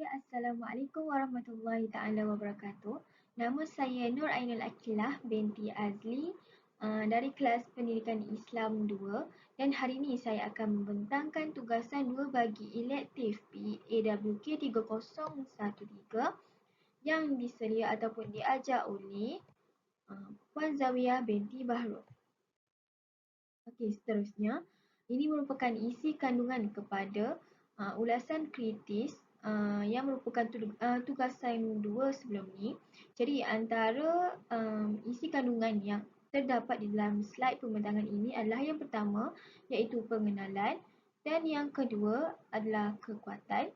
Assalamualaikum warahmatullahi taala wabarakatuh. Nama saya Nur Ainul Akilah binti Azli dari kelas Pendidikan Islam 2 dan hari ini saya akan membentangkan tugasan 2 bagi elektif PAWK 3013 yang disedia ataupun diajar oleh Puan Zawiyah binti Bahrul. Okey, seterusnya, ini merupakan isi kandungan kepada ulasan kritis yang merupakan tugasan 2 sebelum ni. Jadi antara isi kandungan yang terdapat di dalam slide pembentangan ini adalah yang pertama iaitu pengenalan, dan yang kedua adalah kekuatan,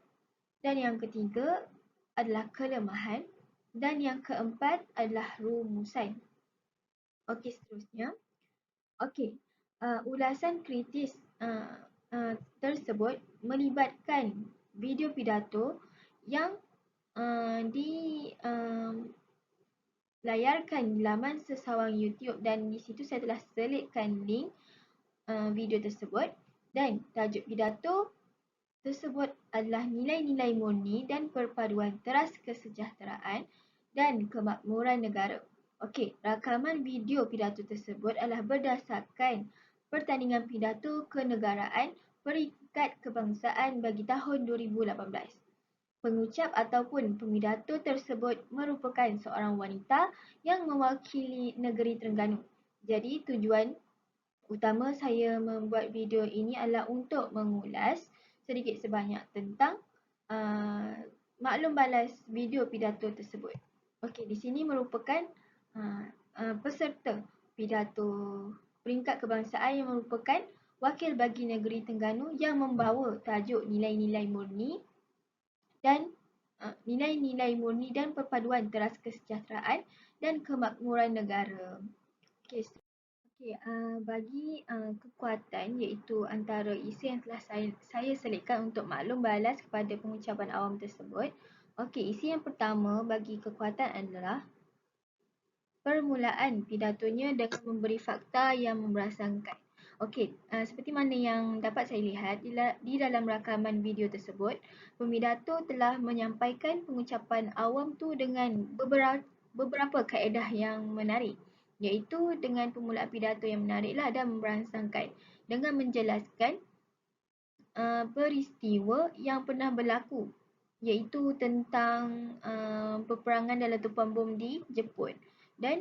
dan yang ketiga adalah kelemahan, dan yang keempat adalah rumusan. Okey, seterusnya. Okey, ulasan kritis tersebut melibatkan video pidato yang dilayarkan di laman sesawang YouTube, dan di situ saya telah selitkan link video tersebut, dan tajuk pidato tersebut adalah nilai-nilai murni dan perpaduan teras kesejahteraan dan kemakmuran negara. Okey, rakaman video pidato tersebut adalah berdasarkan pertandingan pidato kenegaraan Peringkat Kebangsaan bagi tahun 2018. Pengucap ataupun pemidato tersebut merupakan seorang wanita yang mewakili negeri Terengganu. Jadi tujuan utama saya membuat video ini adalah untuk mengulas sedikit sebanyak tentang maklum balas video pidato tersebut. Okey, di sini merupakan peserta pidato Peringkat Kebangsaan yang merupakan wakil bagi negeri Terengganu yang membawa tajuk nilai-nilai murni dan perpaduan teras kesejahteraan dan kemakmuran negara. Okey, bagi kekuatan iaitu antara isi yang telah saya selitkan untuk maklum balas kepada pengucapan awam tersebut. Okey, isi yang pertama bagi kekuatan adalah permulaan pidatonya dengan memberi fakta yang memberasankan. Okey, seperti mana yang dapat saya lihat di dalam rakaman video tersebut, pemidato telah menyampaikan pengucapan awam tu dengan beberapa kaedah yang menarik, iaitu dengan permulaan pidato yang menariklah dan memberangsangkan dengan menjelaskan peristiwa yang pernah berlaku, iaitu tentang peperangan dalam tumpuan bom di Jepun, dan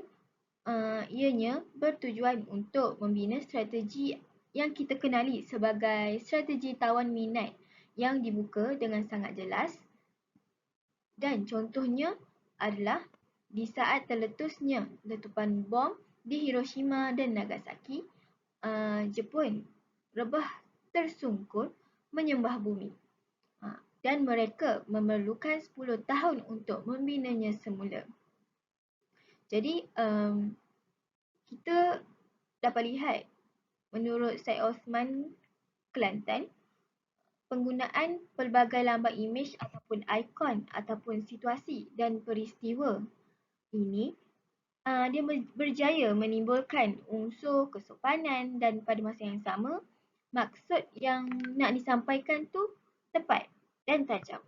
ianya bertujuan untuk membina strategi yang kita kenali sebagai strategi tawan minat yang dibuka dengan sangat jelas, dan contohnya adalah di saat terletusnya letupan bom di Hiroshima dan Nagasaki, Jepun rebah tersungkur menyembah bumi dan mereka memerlukan 10 tahun untuk membinanya semula. Jadi kita dapat lihat menurut Syed Osman Kelantan, penggunaan pelbagai lambang imej ataupun ikon ataupun situasi dan peristiwa ini dia berjaya menimbulkan unsur kesopanan, dan pada masa yang sama maksud yang nak disampaikan tu tepat dan tajam.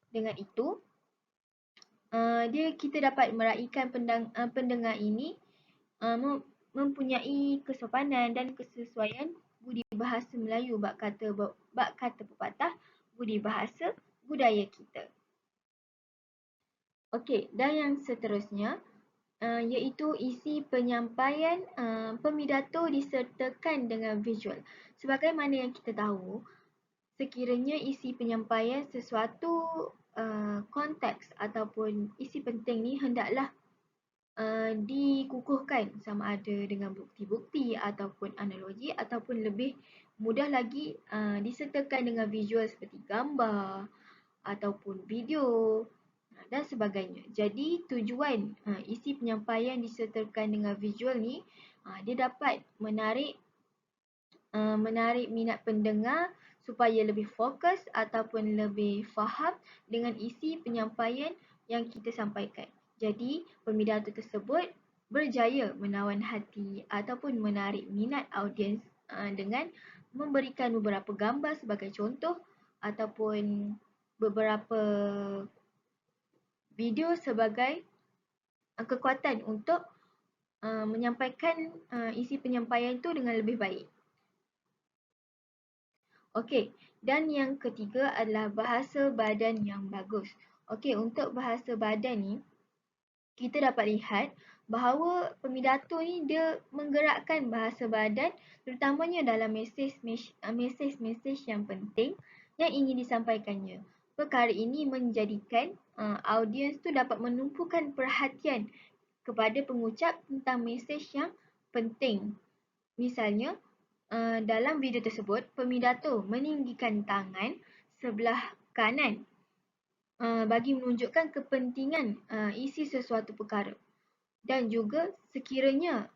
Dengan itu kita dapat meraihkan pendengar ini mempunyai kesopanan dan kesesuaian budi bahasa Melayu, bak kata pepatah, budi bahasa budaya kita. Okey, dan yang seterusnya iaitu isi penyampaian pemidato disertakan dengan visual. Sebagaimana yang kita tahu, sekiranya isi penyampaian sesuatu konteks ataupun isi penting ni hendaklah dikukuhkan sama ada dengan bukti-bukti ataupun analogi, ataupun lebih mudah lagi disertakan dengan visual seperti gambar ataupun video dan sebagainya. Jadi tujuan isi penyampaian disertakan dengan visual ni dia dapat menarik minat pendengar supaya lebih fokus ataupun lebih faham dengan isi penyampaian yang kita sampaikan. Jadi pemidato tersebut berjaya menawan hati ataupun menarik minat audiens dengan memberikan beberapa gambar sebagai contoh ataupun beberapa video sebagai kekuatan untuk menyampaikan isi penyampaian itu dengan lebih baik. Okey, dan yang ketiga adalah bahasa badan yang bagus. Okey, untuk bahasa badan ni, kita dapat lihat bahawa pemidato ni dia menggerakkan bahasa badan terutamanya dalam mesej-mesej yang penting yang ingin disampaikannya. Perkara ini menjadikan audiens tu dapat menumpukan perhatian kepada pengucap tentang mesej yang penting. Misalnya, dalam video tersebut, pemidato meninggikan tangan sebelah kanan bagi menunjukkan kepentingan isi sesuatu perkara. Dan juga sekiranya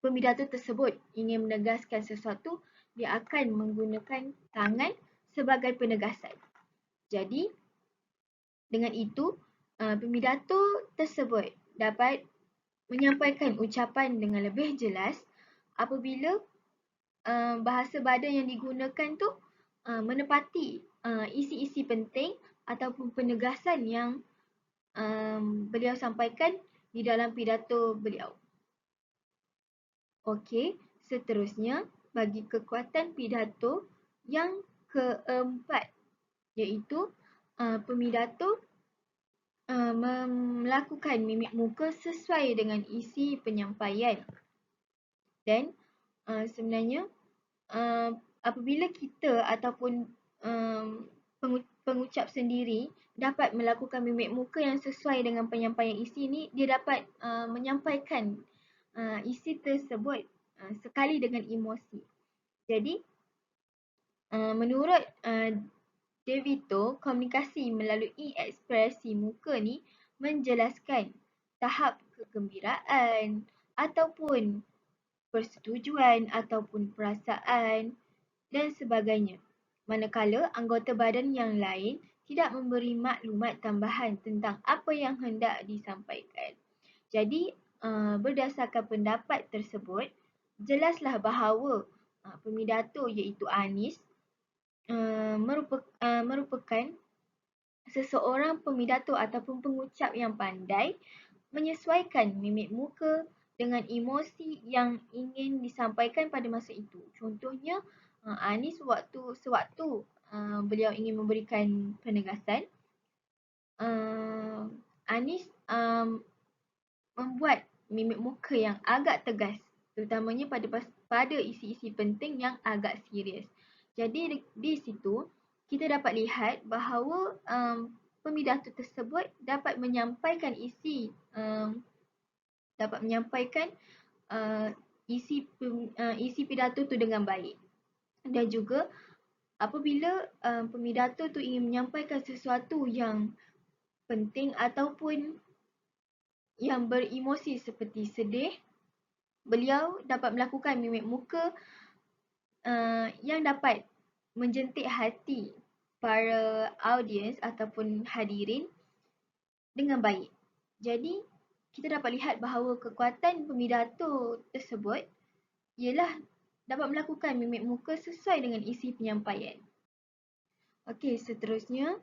pemidato tersebut ingin menegaskan sesuatu, dia akan menggunakan tangan sebagai penegasan. Jadi, dengan itu, pemidato tersebut dapat menyampaikan ucapan dengan lebih jelas apabila bahasa badan yang digunakan tu menepati isi-isi penting ataupun penegasan yang beliau sampaikan di dalam pidato beliau. Okey, seterusnya bagi kekuatan pidato yang keempat, iaitu pemidato melakukan mimik muka sesuai dengan isi penyampaian. Dan sebenarnya apabila kita ataupun pengucap sendiri dapat melakukan mimik muka yang sesuai dengan penyampaian isi ni, dia dapat menyampaikan isi tersebut sekali dengan emosi. Jadi, menurut DeVito, komunikasi melalui ekspresi muka ni menjelaskan tahap kegembiraan ataupun persetujuan ataupun perasaan dan sebagainya. Manakala anggota badan yang lain tidak memberi maklumat tambahan tentang apa yang hendak disampaikan. Jadi, berdasarkan pendapat tersebut, jelaslah bahawa pemidato iaitu Anis merupakan seseorang pemidato ataupun pengucap yang pandai menyesuaikan mimik muka dengan emosi yang ingin disampaikan pada masa itu. Contohnya, Anis sewaktu beliau ingin memberikan penegasan, Anis membuat mimik muka yang agak tegas, terutamanya pada isi-isi penting yang agak serius. Jadi di situ kita dapat lihat bahawa pemidato tersebut dapat menyampaikan isi pidato tu dengan baik. Dan juga apabila pemidato tu ingin menyampaikan sesuatu yang penting ataupun yang beremosi seperti sedih, beliau dapat melakukan mimik muka yang dapat menjentik hati para audiens ataupun hadirin dengan baik. Jadi, kita dapat lihat bahawa kekuatan pemidato tersebut ialah dapat melakukan mimik muka sesuai dengan isi penyampaian. Okey, seterusnya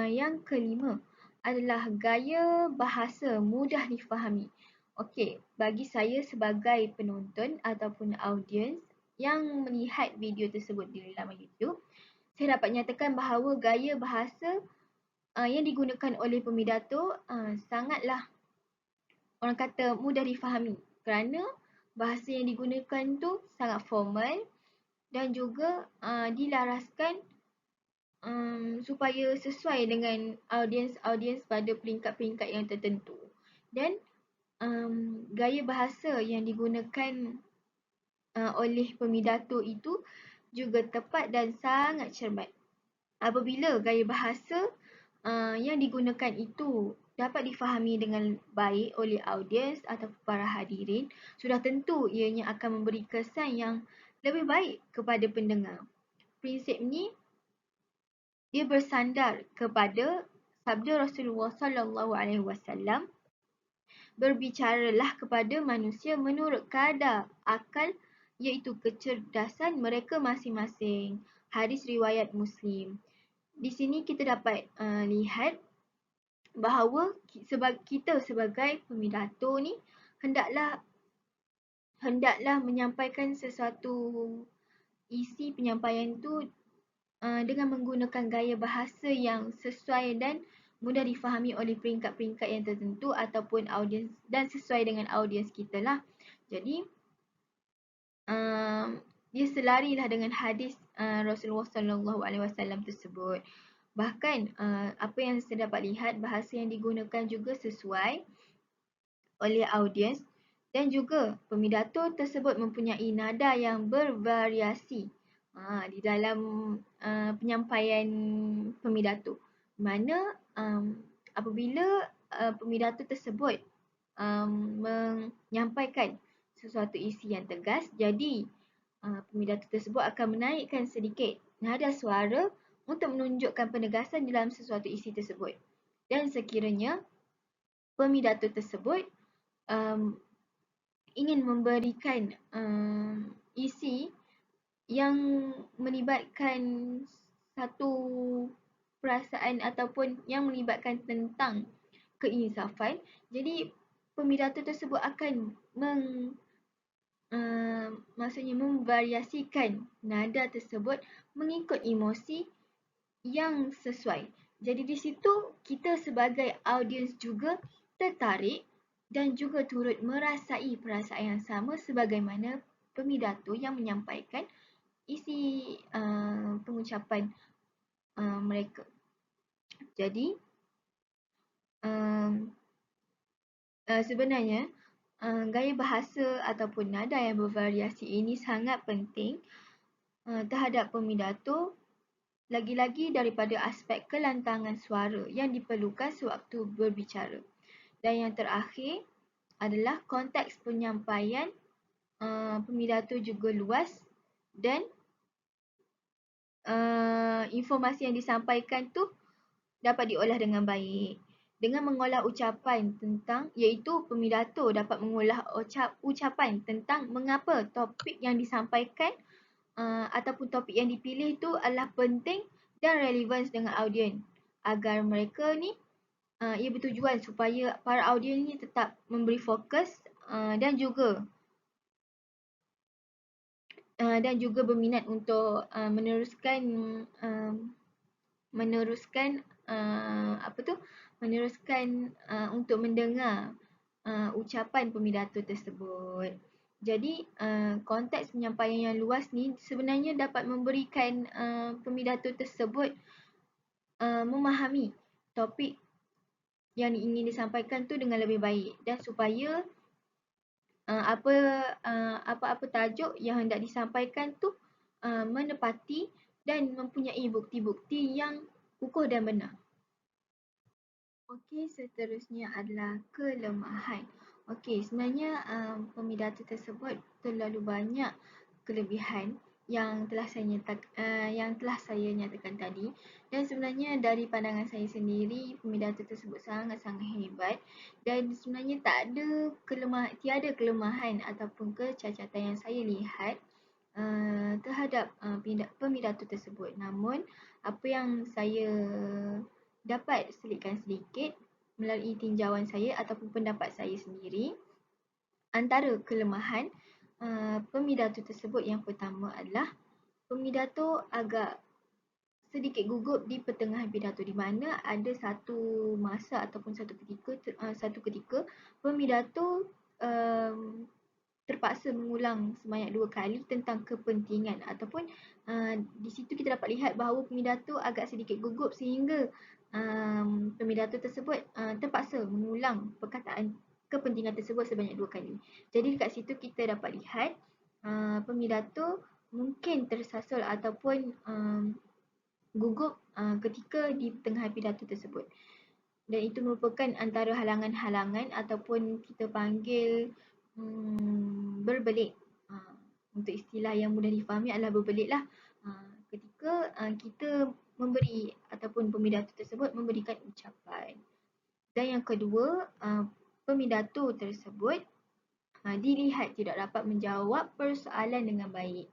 yang kelima adalah gaya bahasa mudah difahami. Okey, bagi saya sebagai penonton ataupun audiens yang melihat video tersebut di laman YouTube, saya dapat nyatakan bahawa gaya bahasa yang digunakan oleh pemidato sangatlah orang kata mudah difahami kerana bahasa yang digunakan tu sangat formal dan juga dilaraskan supaya sesuai dengan audiens pada peringkat-peringkat yang tertentu. Dan gaya bahasa yang digunakan oleh pemidato itu juga tepat dan sangat cermat. Apabila gaya bahasa yang digunakan itu dapat difahami dengan baik oleh audiens atau para hadirin, sudah tentu ianya akan memberi kesan yang lebih baik kepada pendengar. Prinsip ni dia bersandar kepada sabda Rasulullah sallallahu alaihi wasallam, berbicaralah kepada manusia menurut kadar akal iaitu kecerdasan mereka masing-masing. Hadis riwayat Muslim. di sini kita dapat lihat bahawa kita sebagai pemidato ni hendaklah menyampaikan sesuatu isi penyampaian tu dengan menggunakan gaya bahasa yang sesuai dan mudah difahami oleh peringkat-peringkat yang tertentu ataupun audiens, dan sesuai dengan audiens kita lah. Jadi dia selarilah dengan hadis Rasulullah SAW tersebut. Bahkan apa yang saya dapat lihat, bahasa yang digunakan juga sesuai oleh audiens, dan juga pemidato tersebut mempunyai nada yang bervariasi di dalam penyampaian pemidato. Mana apabila pemidato tersebut menyampaikan sesuatu isi yang tegas, jadi pemidato tersebut akan menaikkan sedikit nada suara untuk menunjukkan penegasan dalam sesuatu isi tersebut. Dan sekiranya pemidato tersebut ingin memberikan isi yang melibatkan satu perasaan ataupun yang melibatkan tentang keinsafan, jadi pemidato tersebut akan maksudnya memvariasikan nada tersebut mengikut emosi yang sesuai. Jadi di situ kita sebagai audiens juga tertarik dan juga turut merasai perasaan yang sama sebagaimana pemidato yang menyampaikan isi pengucapan mereka. Jadi sebenarnya gaya bahasa ataupun nada yang bervariasi ini sangat penting terhadap pemidato, lagi-lagi daripada aspek kelantangan suara yang diperlukan sewaktu berbicara. Dan yang terakhir adalah konteks penyampaian pemidato juga luas dan informasi yang disampaikan tu dapat diolah dengan baik. Dengan mengolah ucapan tentang, iaitu pemidato dapat mengolah ucapan tentang mengapa topik yang disampaikan ataupun topik yang dipilih itu adalah penting dan relevan dengan audiens, agar mereka ni ia bertujuan supaya para audiens ni tetap memberi fokus dan juga berminat untuk meneruskan untuk mendengar ucapan pemidato tersebut. Jadi konteks penyampaian yang luas ni sebenarnya dapat memberikan pemidato tersebut memahami topik yang ingin disampaikan tu dengan lebih baik, dan supaya apa-apa tajuk yang hendak disampaikan tu menepati dan mempunyai bukti-bukti yang kukuh dan benar. Okey, seterusnya adalah kelemahan. Okey, sebenarnya pemidato tersebut terlalu banyak kelebihan yang telah saya nyatakan tadi, dan sebenarnya dari pandangan saya sendiri pemidato tersebut sangat-sangat hebat, dan sebenarnya tiada kelemahan ataupun kecacatan yang saya lihat terhadap pemidato tersebut. Namun apa yang saya dapat selitkan sedikit melalui tinjauan saya ataupun pendapat saya sendiri, antara kelemahan pemidato tersebut yang pertama adalah pemidato agak sedikit gugup di pertengahan pidato, di mana ada satu masa ataupun satu ketika pemidato terpaksa mengulang sebanyak 2 kali tentang kepentingan, ataupun di situ kita dapat lihat bahawa pemidato agak sedikit gugup sehingga pemidato tersebut terpaksa mengulang perkataan kepentingan tersebut sebanyak 2 kali. Jadi dekat situ kita dapat lihat pemidato mungkin tersasul ataupun gugup ketika di tengah pidato tersebut. Dan itu merupakan antara halangan-halangan ataupun kita panggil berbelit. Untuk istilah yang mudah difahami adalah berbelit lah. Ketika kita memberi ataupun pemidato tersebut memberikan ucapan. Dan yang kedua, pemidato tersebut dilihat tidak dapat menjawab persoalan dengan baik.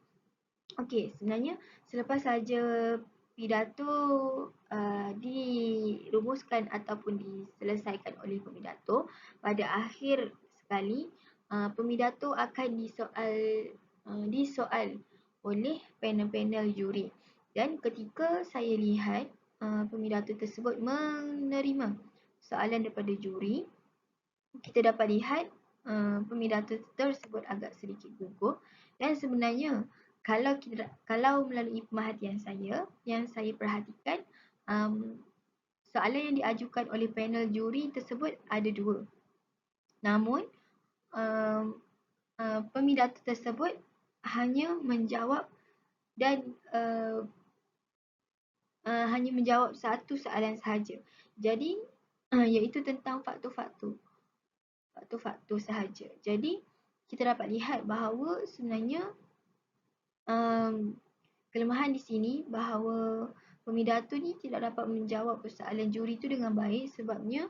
Okey, sebenarnya selepas saja pidato dirumuskan ataupun diselesaikan oleh pemidato, pada akhir sekali pemidato akan disoal oleh panel-panel juri. Dan ketika saya lihat pemidato tersebut menerima soalan daripada juri, kita dapat lihat pemidato tersebut agak sedikit gugup. Dan sebenarnya kalau melalui pemerhatian saya, yang saya perhatikan, soalan yang diajukan oleh panel juri tersebut ada 2. Namun pemidato tersebut hanya menjawab hanya menjawab satu soalan sahaja. Jadi iaitu tentang faktor-faktor sahaja. Jadi kita dapat lihat bahawa sebenarnya kelemahan di sini bahawa pemidato ni tidak dapat menjawab persoalan juri itu dengan baik, sebabnya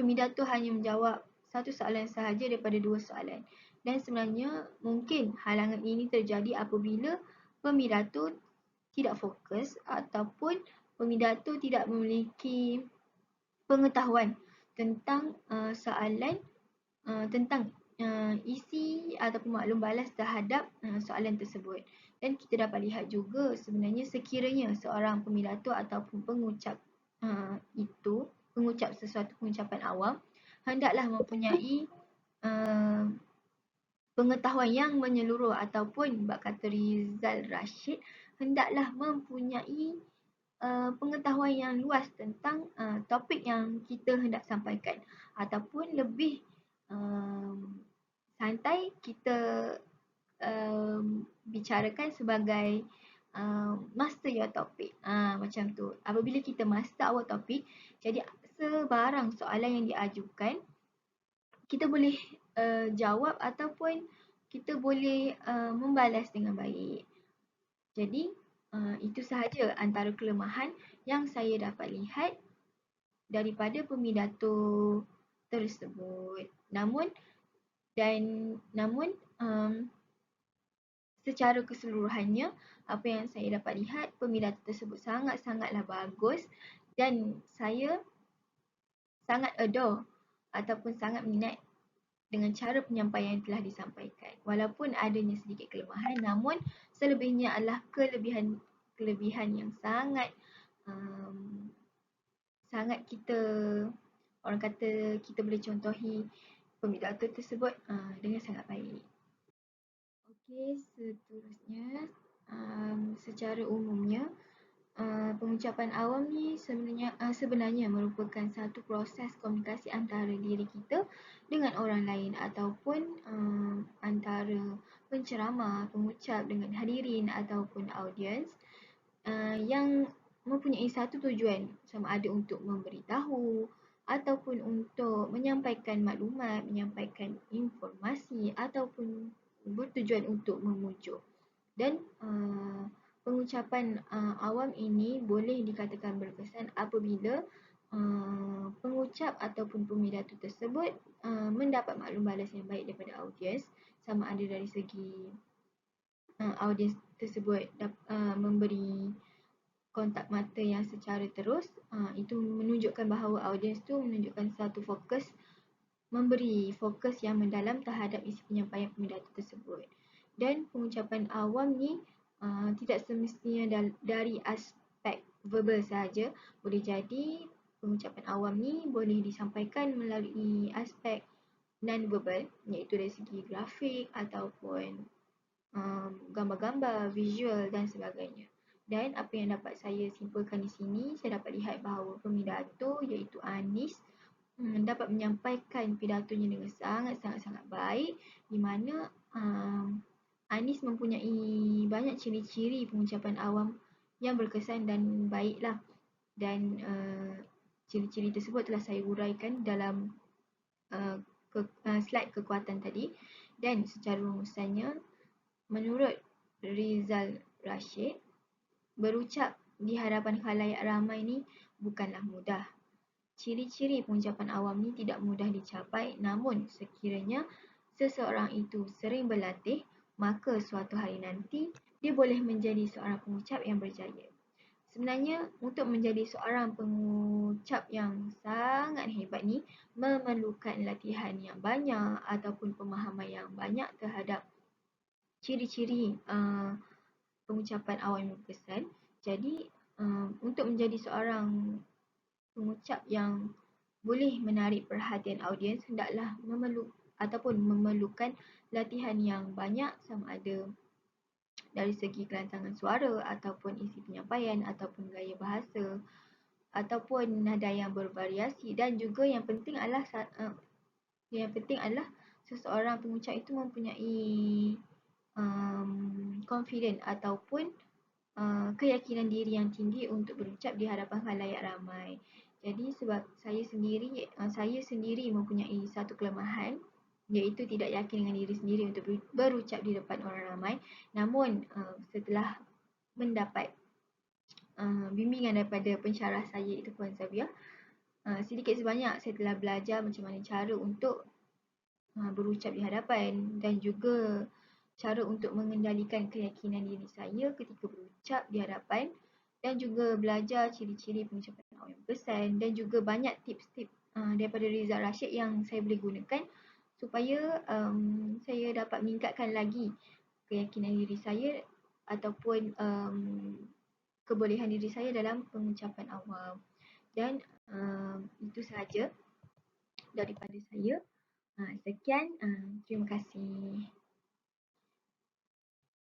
pemidato hanya menjawab satu soalan sahaja daripada 2 soalan. Dan sebenarnya mungkin halangan ini terjadi apabila pemidato tidak fokus ataupun pemidato tidak memiliki pengetahuan tentang soalan, tentang isi ataupun maklum balas terhadap soalan tersebut. Dan kita dapat lihat juga sebenarnya sekiranya seorang pemidato ataupun pengucap pengucap sesuatu pengucapan awam hendaklah mempunyai pengetahuan yang menyeluruh, ataupun bab kata Rizal Rashid, hendaklah mempunyai pengetahuan yang luas tentang topik yang kita hendak sampaikan, ataupun lebih santai kita bicarakan sebagai master your topic. Macam tu. Apabila kita master our topic, jadi sebarang soalan yang diajukan kita boleh jawab ataupun kita boleh membalas dengan baik. Jadi itu sahaja antara kelemahan yang saya dapat lihat daripada pemidato tersebut. Namun secara keseluruhannya, apa yang saya dapat lihat, pemidato tersebut sangat-sangatlah bagus dan saya sangat adore ataupun sangat minat dengan cara penyampaian yang telah disampaikan. Walaupun adanya sedikit kelemahan, namun selebihnya adalah kelebihan yang sangat kita, orang kata, kita boleh contohi pemidato tersebut dengan sangat baik. Okey, seterusnya secara umumnya pengucapan awam ni sebenarnya merupakan satu proses komunikasi antara diri kita dengan orang lain ataupun antara penceramah, pengucap dengan hadirin ataupun audiens yang mempunyai satu tujuan, sama ada untuk memberitahu ataupun untuk menyampaikan maklumat, menyampaikan informasi ataupun bertujuan untuk memujuk. Dan pengucapan awam ini boleh dikatakan berkesan apabila pengucap ataupun pemidato tersebut mendapat maklum balas yang baik daripada audiens, sama ada dari segi audiens tersebut memberi kontak mata yang secara terus, itu menunjukkan bahawa audiens tu menunjukkan satu fokus, memberi fokus yang mendalam terhadap isi penyampaian pemidato tersebut. Dan pengucapan awam ni tidak semestinya dari aspek verbal sahaja, boleh jadi pengucapan awam ni boleh disampaikan melalui aspek non-verbal, iaitu dari segi grafik ataupun gambar-gambar, visual dan sebagainya. Dan apa yang dapat saya simpulkan di sini, saya dapat lihat bahawa pemidato iaitu Anis dapat menyampaikan pidatonya dengan sangat-sangat baik, di mana Anis mempunyai banyak ciri-ciri pengucapan awam yang berkesan dan baiklah. Dan ciri-ciri tersebut telah saya uraikan dalam slide kekuatan tadi. Dan secara rumusannya, menurut Rizal Rashid, berucap di hadapan khalayak ramai ni bukanlah mudah. Ciri-ciri pengucapan awam ni tidak mudah dicapai, namun sekiranya seseorang itu sering berlatih, maka suatu hari nanti dia boleh menjadi seorang pengucap yang berjaya. Sebenarnya untuk menjadi seorang pengucap yang sangat hebat ni memerlukan latihan yang banyak ataupun pemahaman yang banyak terhadap ciri-ciri pengucapan awal yang berkesan. Jadi untuk menjadi seorang pengucap yang boleh menarik perhatian audiens hendaklah memerlukan latihan yang banyak, sama ada dari segi kelantangan suara ataupun isi penyampaian ataupun gaya bahasa ataupun nada yang bervariasi, dan juga yang penting adalah seseorang pengucap itu mempunyai confident ataupun keyakinan diri yang tinggi untuk berucap di hadapan khalayak ramai. Jadi sebab saya sendiri mempunyai satu kelemahan, iaitu tidak yakin dengan diri sendiri untuk berucap di depan orang ramai. Namun setelah mendapat bimbingan daripada pensyarah saya, iaitu Puan Zabia, sedikit sebanyak saya telah belajar macam mana cara untuk berucap di hadapan dan juga cara untuk mengendalikan keyakinan diri saya ketika berucap di hadapan, dan juga belajar ciri-ciri pengucapan awal yang berkesan, dan juga banyak tips-tips daripada Rizal Rashid yang saya boleh gunakan supaya saya dapat meningkatkan lagi keyakinan diri saya ataupun kebolehan diri saya dalam pengucapan awal. Dan itu sahaja daripada saya. Sekian, terima kasih.